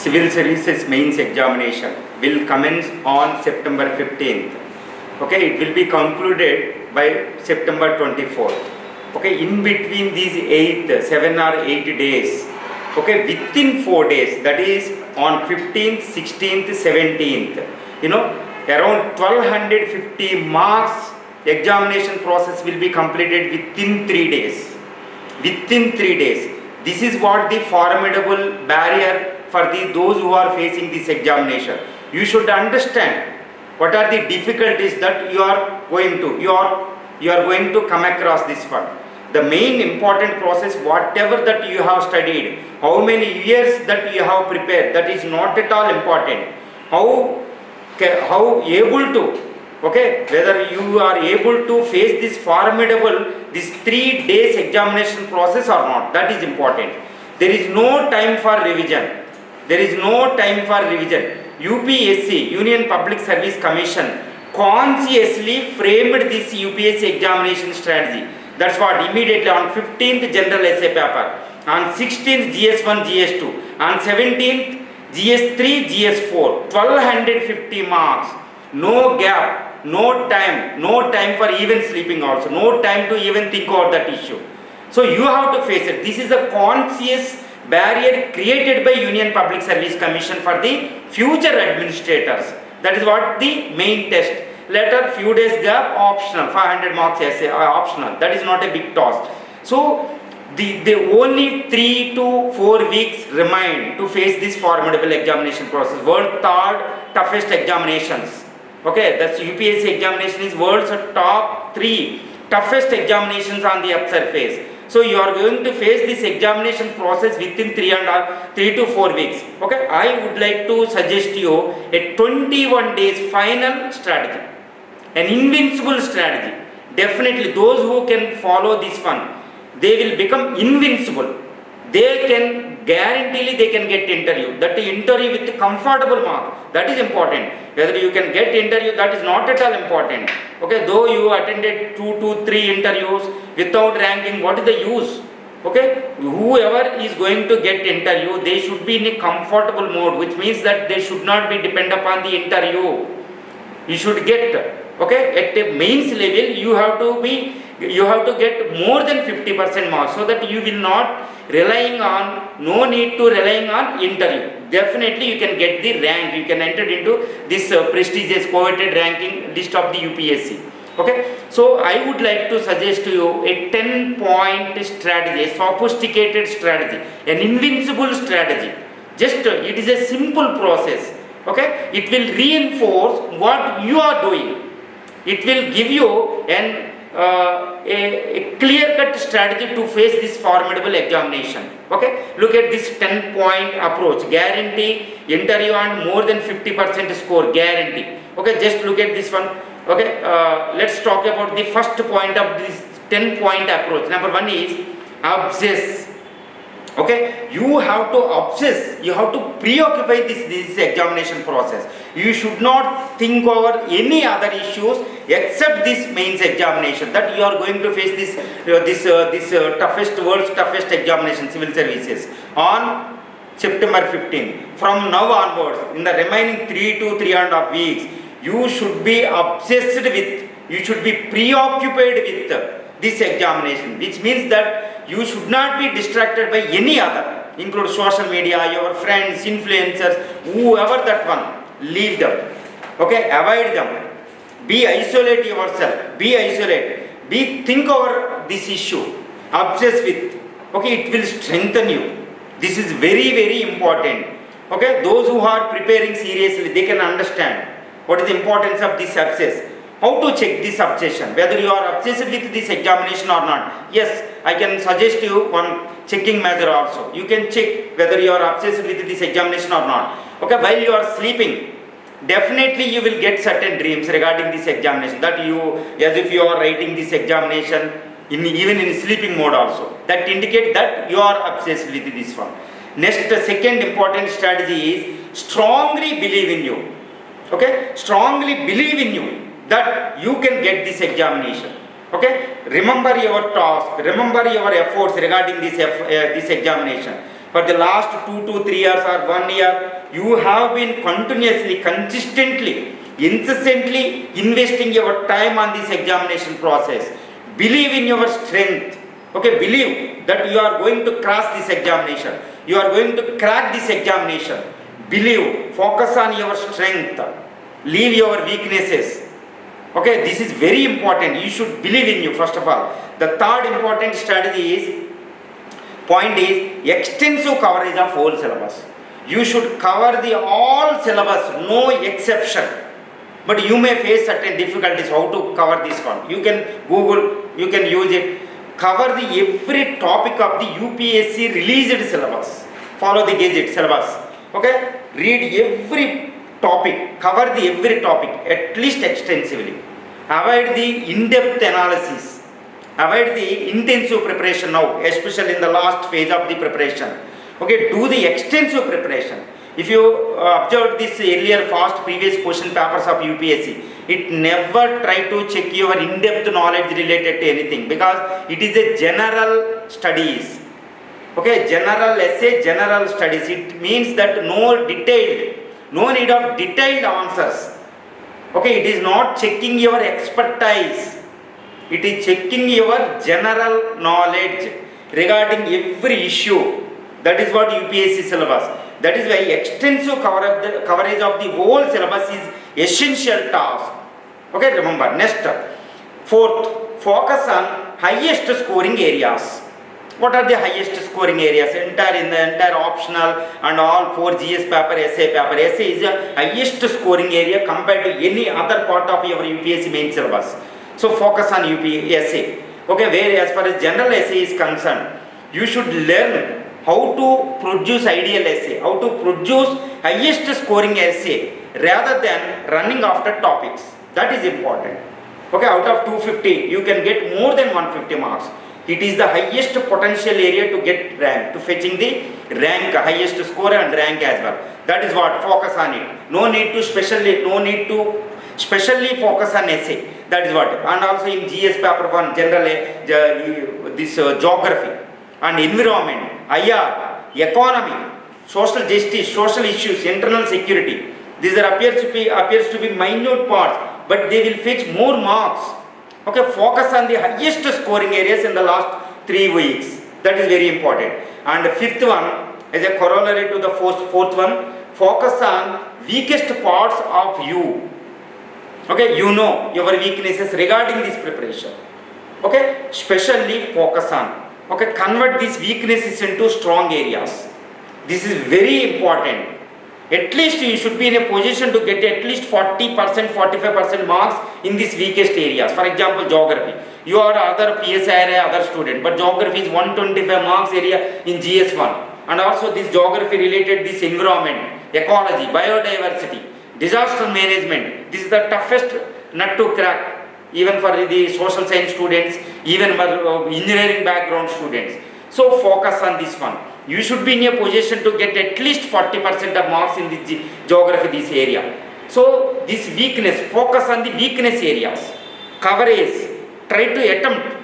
Civil Services Mains Examination will commence on September 15th. Okay, it will be concluded by September 24th. Okay, in between these 7 or 8 days, okay, within 4 days, that is on 15th, 16th, 17th, around 1250 marks examination process will be completed within 3 days. Within 3 days. This is what the formidable barrier for those who are facing this examination. You should understand what are the difficulties that you are going to come across this one. The main important process, whatever that you have studied, how many years that you have prepared, that is not at all important. How able to, okay, whether you are able to face this formidable, this 3 days examination process or not, that is important. There is no time for revision. There is no time for revision. UPSC, Union Public Service Commission, consciously framed this UPSC examination strategy. That's what immediately on 15th general essay paper, on 16th GS1, GS2, on 17th GS3, GS4, 1250 marks, no gap, no time for even sleeping also, no time to even think about that issue. So you have to face it. This is a conscious barrier created by Union Public Service Commission for the future administrators. That is what the main test. Later few days gap, optional, 500 marks essay optional. That is not a big task. So the only 3 to 4 weeks remain to face this formidable examination process. World third toughest examinations. Okay, that's UPSC examination is world's top 3 toughest examinations on the upsurface. So you are going to face this examination process within 3 to 4 weeks. Okay, I would like to suggest you a 21 days final strategy, an invincible strategy. Definitely those who can follow this one, they will become invincible. They can guarantee they can get interview. That interview with comfortable mark, that is important. Whether you can get interview, that is not at all important. Okay, though you attended 2 to 3 interviews without ranking, what is the use? Okay, whoever is going to get interview, they should be in a comfortable mode, which means that they should not be dependent upon the interview. You should get, okay, at the mains level, you have to get more than 50% marks, so that you will not no need to relying on interview. Definitely you can get the rank, you can enter into this prestigious coveted ranking list of the UPSC. Okay, so I would like to suggest to you a 10-point strategy, a sophisticated strategy, an invincible strategy. Just it is a simple process. Okay, it will reinforce what you are doing. It will give you a clear-cut strategy to face this formidable examination. Okay, look at this 10-point approach. Guarantee interview and more than 50% score, guarantee. Okay, just look at this one. Okay, let's talk about the first point of this 10-point approach. Number 1 is obsess. Okay, you have to obsess, you have to preoccupy this examination process. You should not think over any other issues except this mains examination, that you are going to face this world's toughest examination, civil services, on September 15th. From now onwards, in the remaining 3 to 3.5 weeks, you should be obsessed with, you should be preoccupied with this examination, which means that you should not be distracted by any other, include social media, your friends, influencers, whoever that one, leave them. Okay, avoid them. Be isolate yourself. Be isolated. Think over this issue. Obsess with. Okay, it will strengthen you. This is very, very important. Okay, those who are preparing seriously, they can understand what is the importance of this obsess. How to check this obsession, whether you are obsessed with this examination or not. Yes, I can suggest you one checking measure also. You can check whether you are obsessed with this examination or not. Okay, while you are sleeping, definitely you will get certain dreams regarding this examination, that as if you are writing this examination even in sleeping mode also. That indicates that you are obsessed with this one. Next, the second important strategy is strongly believe in you. Okay, strongly believe in you that you can get this examination. Okay, remember your task, remember your efforts regarding this examination. for the last 2 to 3 years or 1 year, you have been continuously, consistently, incessantly investing your time on this examination process. Believe in your strength. Okay, believe that you are going to cross this examination. You are going to crack this examination. Believe, focus on your strength. Leave your weaknesses. Okay, this is very important. You should believe in you first of all. The third important strategy is, point is extensive coverage of whole syllabus. You should cover the all syllabus, no exception. But you may face certain difficulties how to cover this one. You can Google, you can use it. Cover the every topic of the UPSC released syllabus. Follow the gadget syllabus. Okay, read every topic, cover the every topic at least extensively. Avoid the in-depth analysis. Avoid the intensive preparation now, especially in the last phase of the preparation. Okay, do the extensive preparation. If you observed this earlier fast previous question papers of UPSC, it never try to check your in-depth knowledge related to anything, because it is a general studies. Okay, general essay, general studies. It means that no need of detailed answers. Okay, it is not checking your expertise. It is checking your general knowledge regarding every issue. That is what UPSC syllabus. That is why extensive coverage of the whole syllabus is essential task. Okay, remember. Next, fourth, focus on highest scoring areas. What are the highest scoring areas? In the entire optional and all 4 GS paper, essay paper. Essay is the highest scoring area compared to any other part of your UPSC main syllabus. So focus on essay. Okay, where as far as general essay is concerned, you should learn how to produce ideal essay, how to produce highest scoring essay rather than running after topics. That is important. Okay, out of 250, you can get more than 150 marks. It is the highest potential area to get rank, to fetching the rank, highest score and rank as well. That is what, focus on it. No need to specially focus on essay. That is what. And also in GS paper 1, general, geography and environment, IR, economy, social justice, social issues, internal security. These are appears to be minute parts, but they will fetch more marks. Okay, focus on the highest scoring areas in the last 3 weeks. That is very important. And the fifth one, as a corollary to the fourth one, focus on weakest parts of you. Okay, you know your weaknesses regarding this preparation. Okay, specially focus on. Okay, convert these weaknesses into strong areas. This is very important. At least you should be in a position to get at least 40%, 45% marks in these weakest areas. For example, geography. You are other PSI other student, but geography is 125 marks area in GS1. And also this geography related, this environment, ecology, biodiversity, disaster management. This is the toughest nut to crack, even for the social science students, even for engineering background students. So focus on this one. You should be in a position to get at least 40% of marks in the geography, this area. So this weakness, focus on the weakness areas. Coverage, try to attempt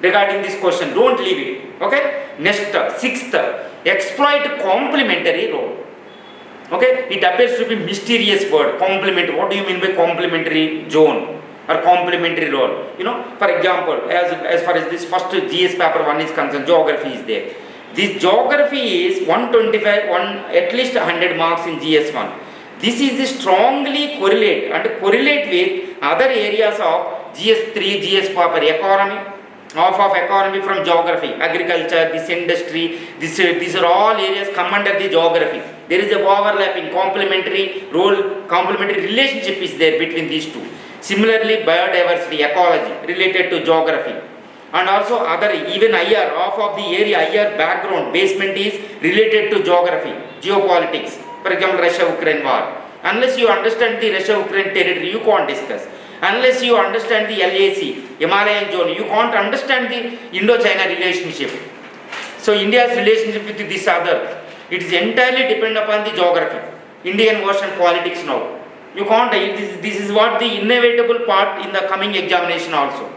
regarding this question, don't leave it. Okay, next, sixth, exploit complementary role. Okay, it appears to be mysterious word, complement. What do you mean by complementary zone or complementary role? You know, for example, as far as this first GS paper 1 is concerned, geography is there. This geography is 125, at least 100 marks in GS1. This is strongly correlate with other areas of GS3, GS paper, economy, half of economy from geography, agriculture, this industry, these are all areas come under the geography. There is a overlapping complementary role, complementary relationship is there between these two. Similarly, biodiversity, ecology related to geography. And also other, even IR, half of the area, IR background, basement is related to geography, geopolitics. For example, Russia-Ukraine war. Unless you understand the Russia-Ukraine territory, you can't discuss. Unless you understand the LAC, Himalayan zone, you can't understand the Indo-China relationship. So India's relationship with this other, it is entirely dependent upon the geography. Indian Ocean politics now. You can't, this is what the inevitable part in the coming examination also.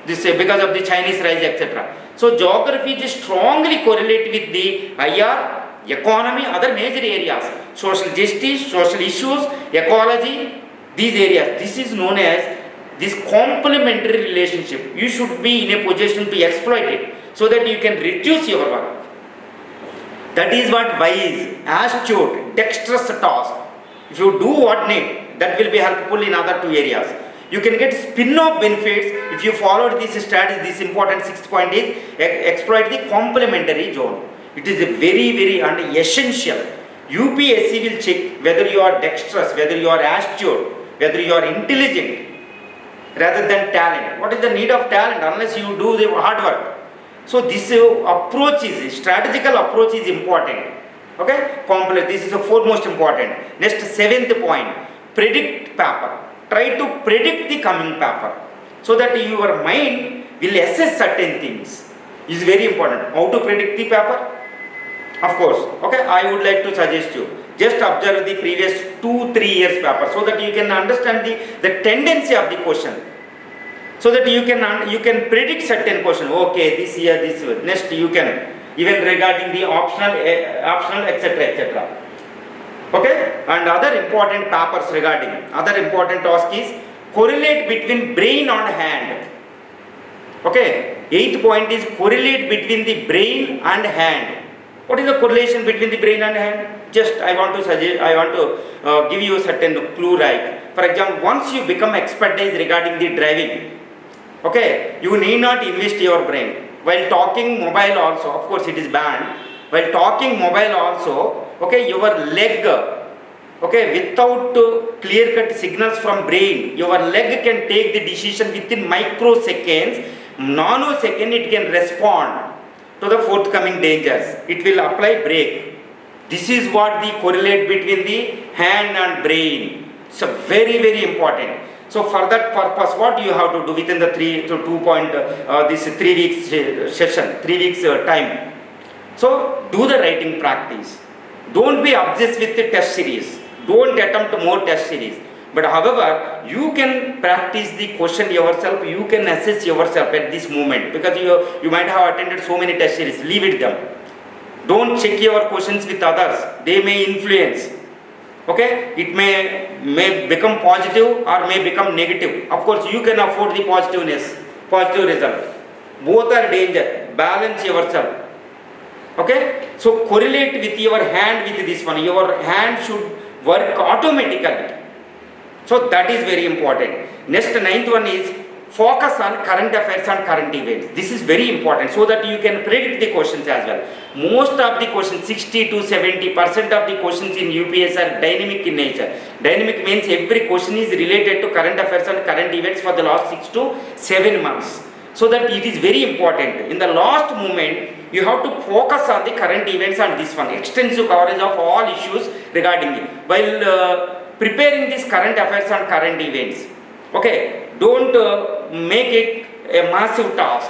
This because of the Chinese rise, etc. So geography is strongly correlated with the IR, economy, other major areas, social justice, social issues, ecology, these areas. This is known as this complementary relationship. You should be in a position to exploit it so that you can reduce your work. That is what wise, astute, dexterous task. If you do what need, that will be helpful in other two areas. You can get spin-off benefits if you followed this strategy. This important sixth point is exploit the complementary zone. It is a very and essential. UPSC will check whether you are dexterous, whether you are astute, whether you are intelligent rather than talent. What is the need of talent unless you do the hard work? So this approach is, strategical approach is important. Okay, complex. This is the foremost important. Next, seventh point, predict paper. Try to predict the coming paper so that your mind will assess certain things. Is very important. How to predict the paper? Of course. Okay, I would like to suggest you just observe the previous 2-3 years paper so that you can understand the tendency of the question. So that you can predict certain question. Okay, this year, this year. Next, you can even regarding the optional, etc. Okay, and other important papers regarding other important task is correlate between brain and hand. Okay, 8th point is correlate between the brain and hand. What is the correlation between the brain and hand? Just I want to give you a certain clue, right? For example, once you become expertise regarding the driving, okay, you need not invest your brain. While talking mobile also, of course it is banned. While talking mobile also, okay, your leg, okay, without clear-cut signals from brain, your leg can take the decision within microseconds, nanosecond it can respond to the forthcoming dangers. It will apply brake. This is what the correlate between the hand and brain. So very important. So for that purpose, what you have to do within the 3 to 2 point, this 3 weeks session, 3 weeks time. So do the writing practice. Don't be obsessed with the test series. Don't attempt more test series. But however, you can practice the question yourself. You can assess yourself at this moment because you might have attended so many test series. Leave it them. Don't check your questions with others. They may influence. Okay, it may become positive or may become negative. Of course, you can afford the positive result. Both are danger. Balance yourself. Okay, so correlate with your hand with this one. Your hand should work automatically. So that is very important. Next, 9th one is focus on current affairs and current events. This is very important so that you can predict the questions as well. Most of the questions, 60 to 70% of the questions in UPS are dynamic in nature. Dynamic means every question is related to current affairs and current events for the last 6 to 7 months. So that it is very important. In the last moment, you have to focus on the current events and this one. Extensive coverage of all issues regarding it. While preparing this current affairs and current events, okay, don't make it a massive task.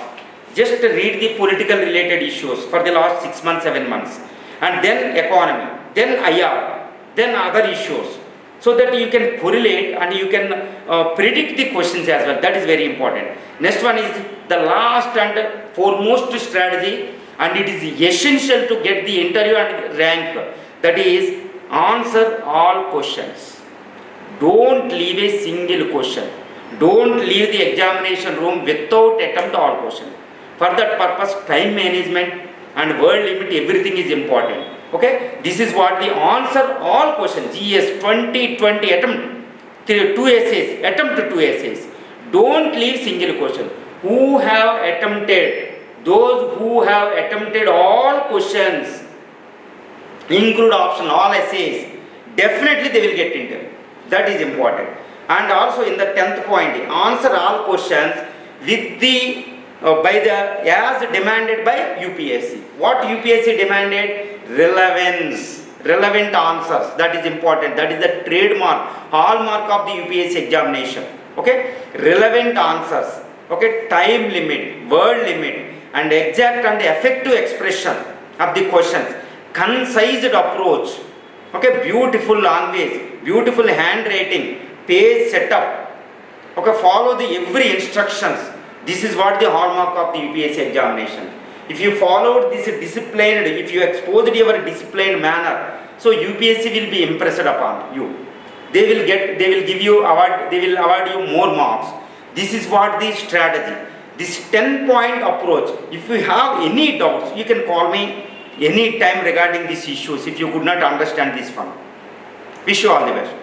Just read the political related issues for the last 6 months, 7 months. And then economy, then IR, then other issues. So that you can correlate and you can predict the questions as well. That is very important. Next one is the last and foremost strategy, and it is essential to get the interview and rank. That is answer all questions. Don't leave a single question. Don't leave the examination room without attempt all questions. For that purpose, time management and word limit, everything is important. Okay, this is what the answer all questions. GS 2020 attempt 2 essays. Attempt 2 essays. Don't leave single question. Who have attempted? Those who have attempted all questions, include option all essays, definitely they will get interview. That is important. And also in the 10th point, answer all questions with the as demanded by UPSC. What UPSC demanded? Relevance, relevant answers. That is important. That is the trademark, hallmark of the UPSC examination. Okay, relevant answers. Okay, time limit, word limit, and exact and effective expression of the questions. Concised approach. Okay, beautiful language, beautiful handwriting, page setup. Okay, follow the every instructions. This is what the hallmark of the UPSC examination. If you followed this disciplined, if you exposed your disciplined manner, so UPSC will be impressed upon you. They will give you award, they will award you more marks. This is what the strategy. This 10-point approach. If you have any doubts, you can call me any time regarding these issues if you could not understand this one. Wish you all the best.